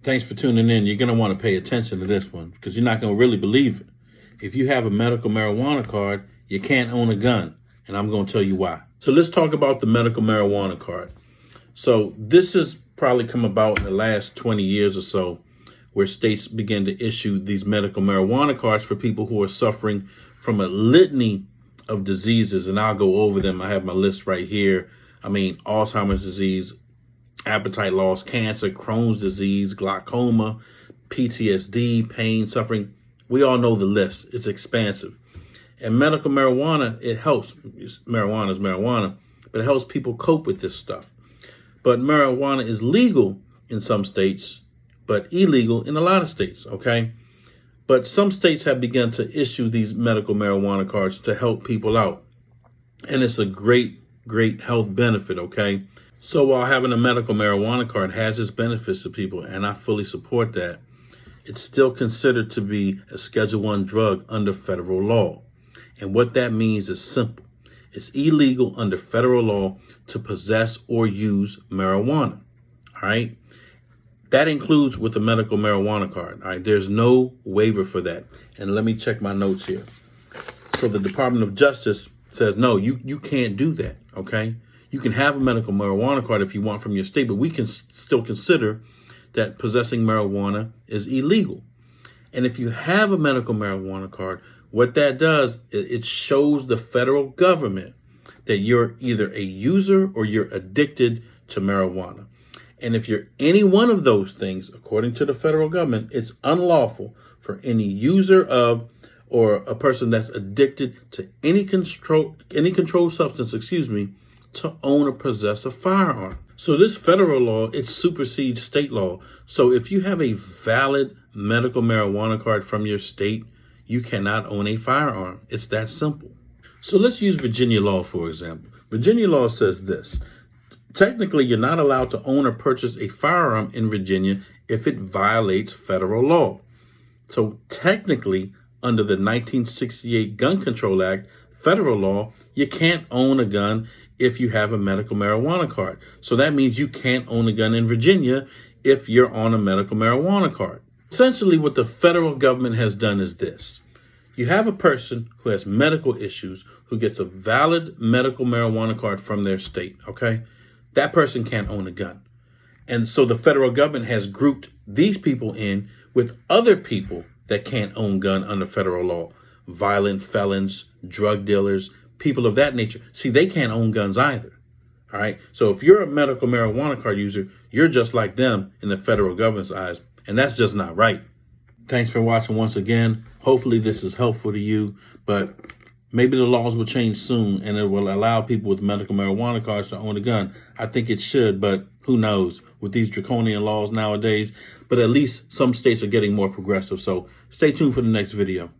Thanks for tuning in. You're going to want to pay attention to this one because you're not going to really believe it. If you have a medical marijuana card, you can't own a gun. And I'm going to tell you why. So let's talk about the medical marijuana card. So this has probably come about in the last 20 years or so, where states begin to issue these medical marijuana cards for people who are suffering from a litany of diseases. And I'll go over them. I have my list right here. Alzheimer's disease, appetite loss, cancer, Crohn's disease, glaucoma, PTSD, pain, suffering. We all know the list. It's expansive. And medical marijuana, it helps. Marijuana is marijuana, but it helps people cope with this stuff. But marijuana is legal in some states, but illegal in a lot of states, okay? But some states have begun to issue these medical marijuana cards to help people out. And it's a great health benefit, okay? So while having a medical marijuana card has its benefits to people, and I fully support that, it's still considered to be a Schedule I drug under federal law. And what that means is simple. It's illegal under federal law to possess or use marijuana, all right? That includes with a medical marijuana card, all right? There's no waiver for that. And let me check my notes here. So the Department of Justice says, no, you can't do that, okay? You can have a medical marijuana card if you want from your state, but we can still consider that possessing marijuana is illegal. And if you have a medical marijuana card, what that does, it shows the federal government that you're either a user or you're addicted to marijuana. And if you're any one of those things, according to the federal government, it's unlawful for any user of or a person that's addicted to any controlled substance, to own or possess a firearm. So this federal law, it supersedes state law. So if you have a valid medical marijuana card from your state, you cannot own a firearm. It's that simple. So let's use Virginia law, for example. Virginia law says this. Technically, you're not allowed to own or purchase a firearm in Virginia if it violates federal law. So technically, under the 1968 Gun Control Act, federal law, you can't own a gun if you have a medical marijuana card. So that means you can't own a gun in Virginia if you're on a medical marijuana card. Essentially, what the federal government has done is this. You have a person who has medical issues who gets a valid medical marijuana card from their state, okay? That person can't own a gun. And so the federal government has grouped these people in with other people that can't own gun under federal law. Violent felons, drug dealers, people of that nature. See, they can't own guns either. All right. So if you're a medical marijuana card user, you're just like them in the federal government's eyes. And that's just not right. Thanks for watching once again. Hopefully this is helpful to you, but maybe the laws will change soon and it will allow people with medical marijuana cards to own a gun. I think it should, but who knows with these draconian laws nowadays. But at least some states are getting more progressive. So stay tuned for the next video.